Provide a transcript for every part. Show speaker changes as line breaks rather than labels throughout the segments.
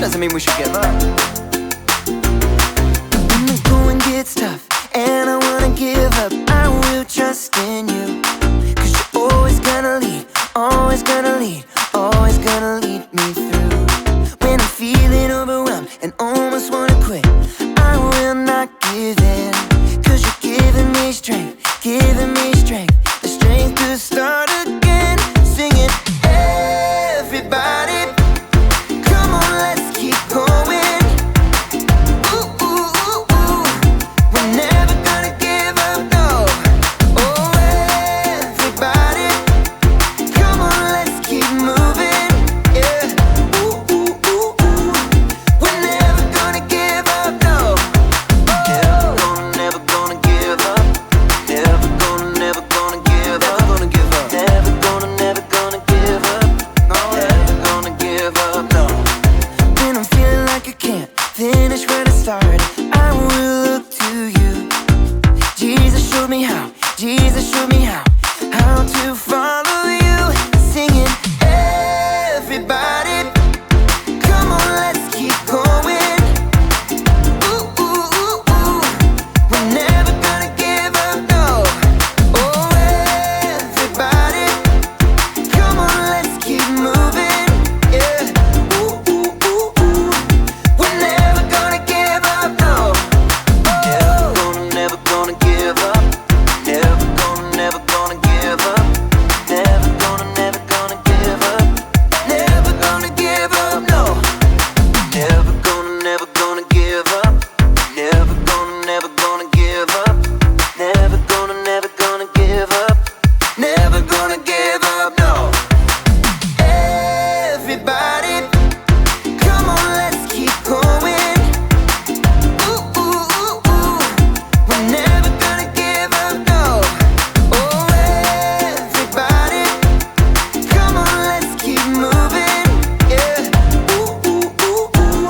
doesn't mean we should give up.
When the going gets tough and I wanna give up, I will trust in you. 'Cause you're always gonna lead, always gonna lead, always gonna lead me through. When I'm feeling overwhelmed and almost wanna quit, I will not give in. 'Cause you're giving me strength, the strength to start again. Singing, everybody, come on, let's keep going. Ooh, ooh, ooh, ooh. We're never gonna give up, no. Oh, everybody, come on, let's keep moving. Yeah. Ooh, ooh, ooh, ooh. We're never gonna give up, no. Never gonna give up. Never gonna give up. Never gonna give up. Never gonna give up. No, never gonna give up, no. When I'm feeling like I can't finish where I started, I will look to you. Jesus showed me how, Jesus showed me how to follow you. Singing, everybody, come on, let's keep going. Ooh, ooh, ooh, ooh. We're never gonna give up, no. Oh, everybody, come on, let's keep moving. Yeah. Ooh, ooh, ooh, ooh. We're never gonna give up, no. Never gonna give up. Never gonna give up. Never gonna give up. Never gonna give up, no. Never gonna give up. Never gonna give up. Never gonna give up. Never gonna give up, no. Everybody, come on, let's keep going. Ooh, ooh, ooh, ooh. We're never gonna give up, no. Oh, everybody, come on, let's keep moving. Yeah. Ooh, ooh, ooh, ooh.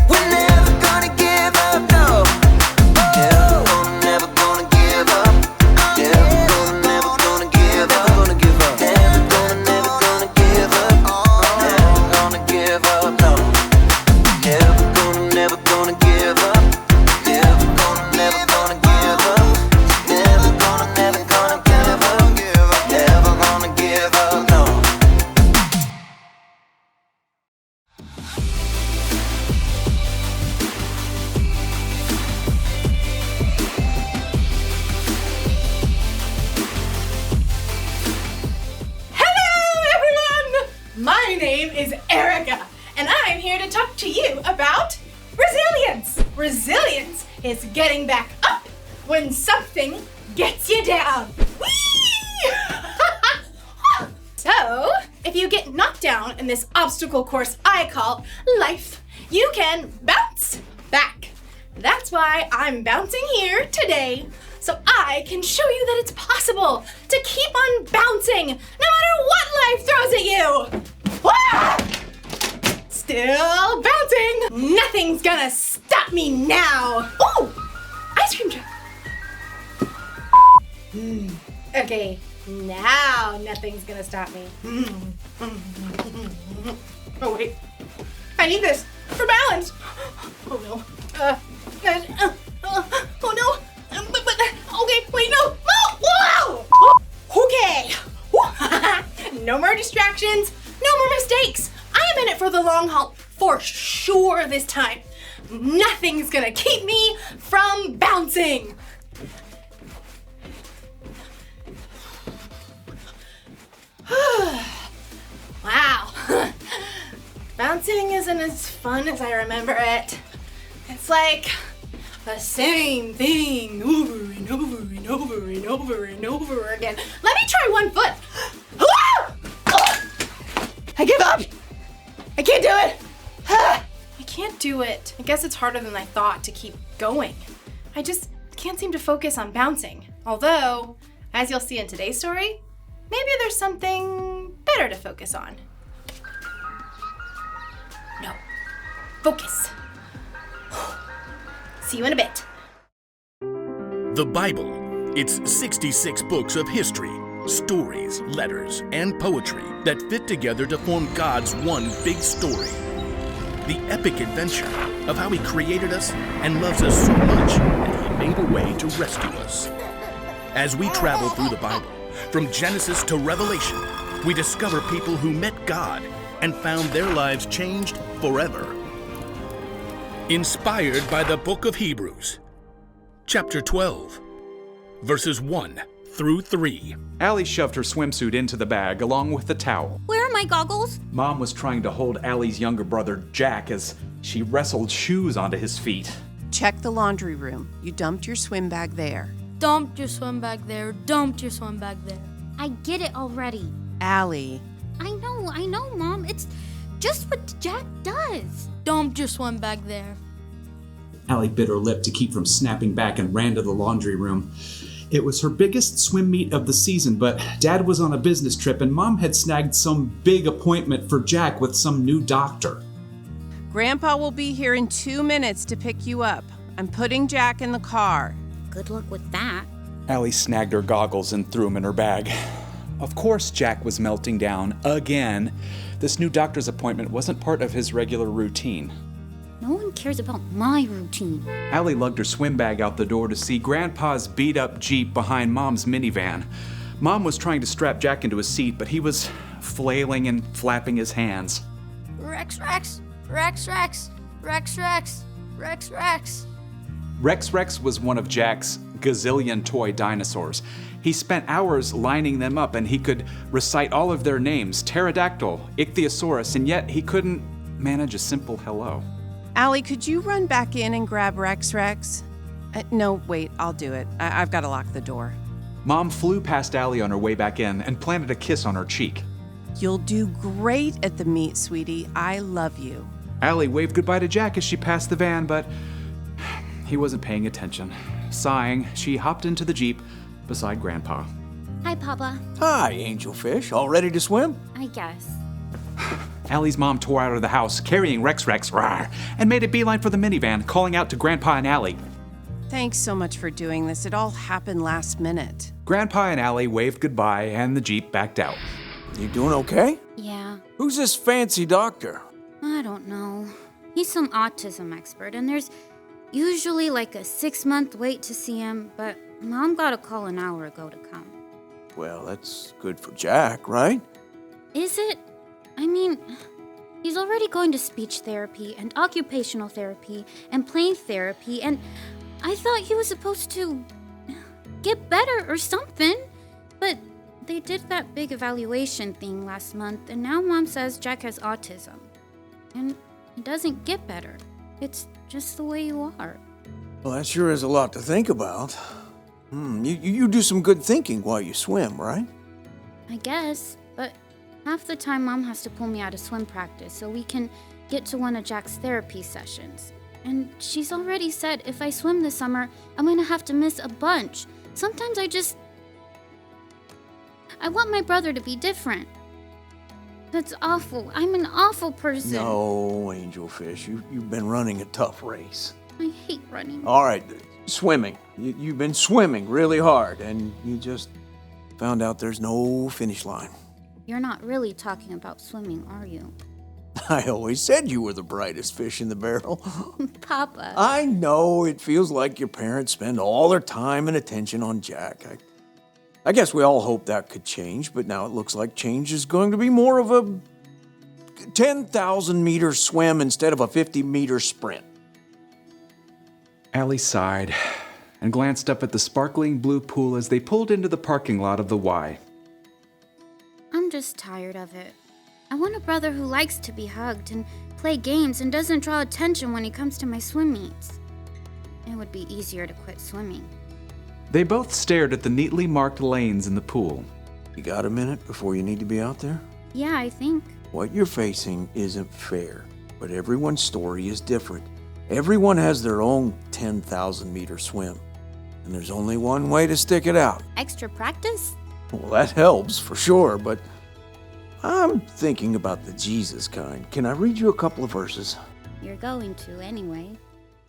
We're never gonna give up, no. Never gonna give up. Never gonna give up. Never gonna give up. Never gonna give up. Never gonna give up, no. Never gonna give up. Never gonna give up. Never gonna give up. Never gonna give up, no.
Hello, everyone! My name is Erica, and I'm here to talk to you about resilience. Resilience is getting back up when something gets you down. Whee! So, if you get knocked down in this obstacle course I call life, you can bounce back. That's why I'm bouncing here today, so I can show you that it's possible to keep on bouncing no matter what life throws at you. Wah! Still bouncing. Nothing's gonna stop me now. Ooh, ice cream truck. Okay, now nothing's gonna stop me. Oh wait, I need this for balance. Oh no. Oh no. Okay, wait, no. Whoa! Okay. No more distractions. No more mistakes. I am in it for the long haul, for sure this time. Nothing's gonna keep me from bouncing. Wow. Bouncing isn't as fun as I remember it. It's like the same thing over and over and over and over and over again. Let me try one foot. I give up. I can't do it. I can't do it. I guess it's harder than I thought to keep going. I just can't seem to focus on bouncing. Although, as you'll see in today's story, maybe there's something better to focus on. No. Focus. See you in a bit.
The Bible. It's 66 books of history, stories, letters, and poetry that fit together to form God's one big story. the epic adventure of how He created us and loves us so much that He made a way to rescue us. As we travel through the Bible, from Genesis to Revelation, we discover people who met God and found their lives changed forever. Inspired by the book of Hebrews, chapter 12, verses 1 through 3.
Allie shoved her swimsuit into the bag along with the towel.
Where are my goggles?
Mom was trying to hold Allie's younger brother, Jack, as she wrestled shoes onto his feet.
Check the laundry room. You dumped your swim bag there.
Dumped your swim bag there. Dumped your swim bag there. I get it already.
Allie.
I know, Mom. It's just what Jack does. Dumped your swim bag there.
Allie bit her lip to keep from snapping back and ran to the laundry room. It was her biggest swim meet of the season, but Dad was on a business trip and Mom had snagged some big appointment for Jack with some new doctor.
Grandpa will be here in 2 minutes to pick you up. I'm putting Jack in the car.
Good luck with that.
Allie snagged her goggles and threw them in her bag. Of course, Jack was melting down again. This new doctor's appointment wasn't part of his regular routine.
No one cares about my routine.
Allie lugged her swim bag out the door to see Grandpa's beat-up Jeep behind Mom's minivan. Mom was trying to strap Jack into his seat, but he was flailing and flapping his hands.
Rex, Rex, Rex, Rex, Rex, Rex, Rex, Rex.
Rex Rex was one of Jack's gazillion toy dinosaurs. He spent hours lining them up and he could recite all of their names, pterodactyl, ichthyosaurus, and yet he couldn't manage a simple hello.
Allie, could you run back in and grab Rex Rex? No, wait, I'll do it. I've got to lock the door.
Mom flew past Allie on her way back in and planted a kiss on her cheek.
You'll do great at the meet, sweetie. I love you.
Allie waved goodbye to Jack as she passed the van, but he wasn't paying attention. Sighing, she hopped into the Jeep beside Grandpa.
Hi, Papa.
Hi, Angelfish. All ready to swim?
I guess.
Allie's mom tore out of the house, carrying Rex Rex, rawr, and made a beeline for the minivan, calling out to Grandpa and Allie.
Thanks so much for doing this. It all happened last minute.
Grandpa and Allie waved goodbye, and the Jeep backed out.
You doing okay?
Yeah,
Who's this fancy doctor?
I don't know. He's some autism expert, and there's usually like a 6-month wait to see him, but Mom got a call an hour ago to come.
Well, that's good for Jack, right?
Is it? I mean, he's already going to speech therapy and occupational therapy and play therapy, and I thought he was supposed to get better or something. But they did that big evaluation thing last month, and now Mom says Jack has autism. And it doesn't get better. It's just the way you are.
Well, that sure is a lot to think about. You do some good thinking while you swim, right?
I guess, but half the time Mom has to pull me out of swim practice so we can get to one of Jack's therapy sessions. And she's already said if I swim this summer, I'm gonna have to miss a bunch. Sometimes I want my brother to be different. That's awful. I'm an awful person.
No, Angelfish, you've been running a tough race.
I hate running.
All right, swimming. You've been swimming really hard, and you just found out there's no finish line.
You're not really talking about swimming, are you?
I always said you were the brightest fish in the barrel.
Papa.
I know it feels like your parents spend all their time and attention on Jack. I guess we all hope that could change, but now it looks like change is going to be more of a 10,000 meter swim instead of a 50-meter sprint.
Allie sighed and glanced up at the sparkling blue pool as they pulled into the parking lot of the Y.
I'm just tired of it. I want a brother who likes to be hugged and play games and doesn't draw attention when he comes to my swim meets. It would be easier to quit swimming.
They both stared at the neatly marked lanes in the pool.
You got a minute before you need to be out there?
Yeah, I think.
What you're facing isn't fair, but everyone's story is different. Everyone has their own 10,000 meter swim, and there's only one way to stick it out.
Extra practice?
Well, that helps for sure, but I'm thinking about the Jesus kind. Can I read you a couple of verses?
You're going to anyway.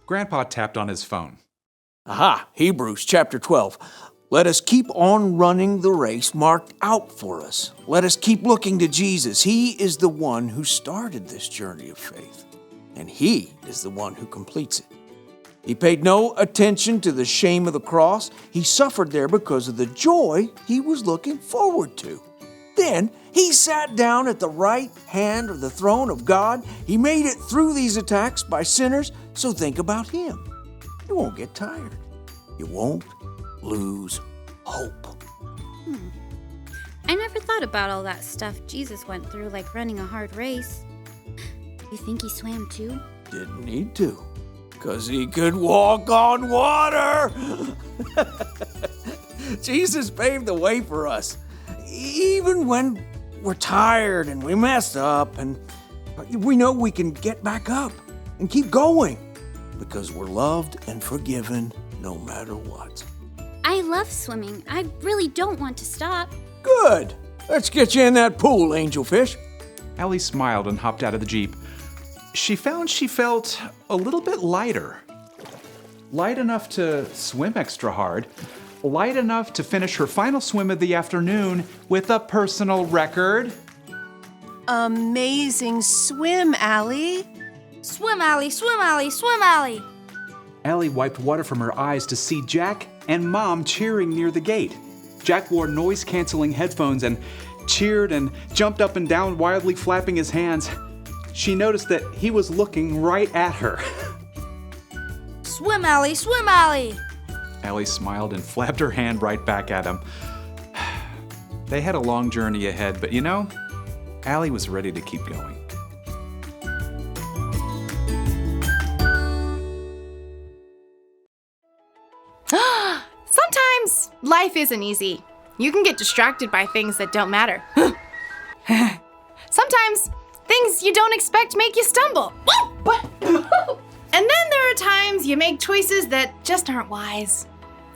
Grandpa tapped on his phone.
Aha! Hebrews chapter 12. Let us keep on running the race marked out for us. Let us keep looking to Jesus. He is the one who started this journey of faith. and he is the one who completes it. He paid no attention to the shame of the cross. He suffered there because of the joy he was looking forward to. Then he sat down at the right hand of the throne of God. He made it through these attacks by sinners, so think about him. You won't get tired. You won't lose hope.
I never thought about all that stuff Jesus went through, like running a hard race. You think he swam too?
Didn't need to, because he could walk on water. Jesus paved the way for us. Even when we're tired and we messed up, and we know we can get back up and keep going because we're loved and forgiven no matter what.
I love swimming. I really don't want to stop.
Good. Let's get you in that pool, Angelfish.
Allie smiled and hopped out of the Jeep. She found she felt a little bit lighter. Light enough to swim extra hard. Light enough to finish her final swim of the afternoon with a personal record.
Amazing swim, Allie.
Swim, Allie, swim, Allie, swim, Allie.
Allie wiped water from her eyes to see Jack and Mom cheering near the gate. Jack wore noise-canceling headphones and cheered and jumped up and down, wildly flapping his hands. She noticed that he was looking right at her.
Swim, Allie, swim, Allie.
Allie smiled and flapped her hand right back at him. They had a long journey ahead, but you know, Allie was ready to keep going.
Sometimes life isn't easy. You can get distracted by things that don't matter. Sometimes things you don't expect make you stumble. And then there are times you make choices that just aren't wise.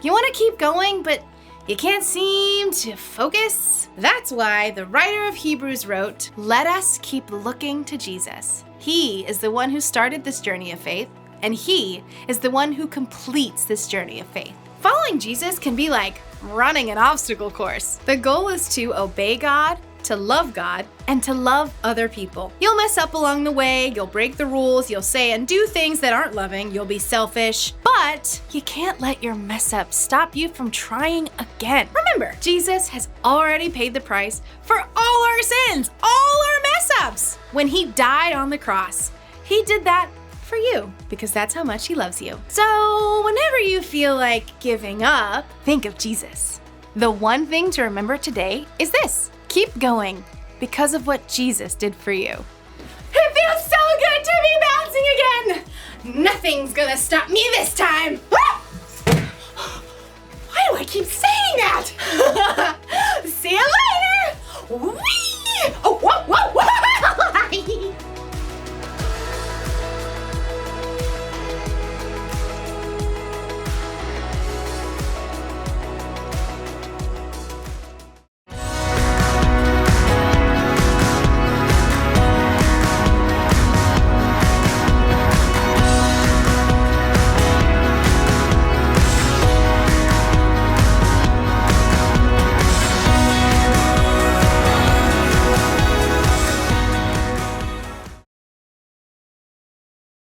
You want to keep going, but you can't seem to focus. That's why the writer of Hebrews wrote, "Let us keep looking to Jesus. He is the one who started this journey of faith, and he is the one who completes this journey of faith." Following Jesus can be like running an obstacle course. The goal is to obey God, to love God, and to love other people. You'll mess up along the way, you'll break the rules, you'll say and do things that aren't loving, you'll be selfish, but you can't let your mess up stop you from trying again. Remember, Jesus has already paid the price for all our sins, all our mess ups. When he died on the cross, he did that for you because that's how much he loves you. So whenever you feel like giving up, think of Jesus. The one thing to remember today is this: keep going because of what Jesus did for you. It feels so good to be bouncing again. Nothing's gonna stop me this time. Why do I keep saying that? See you later. Whee!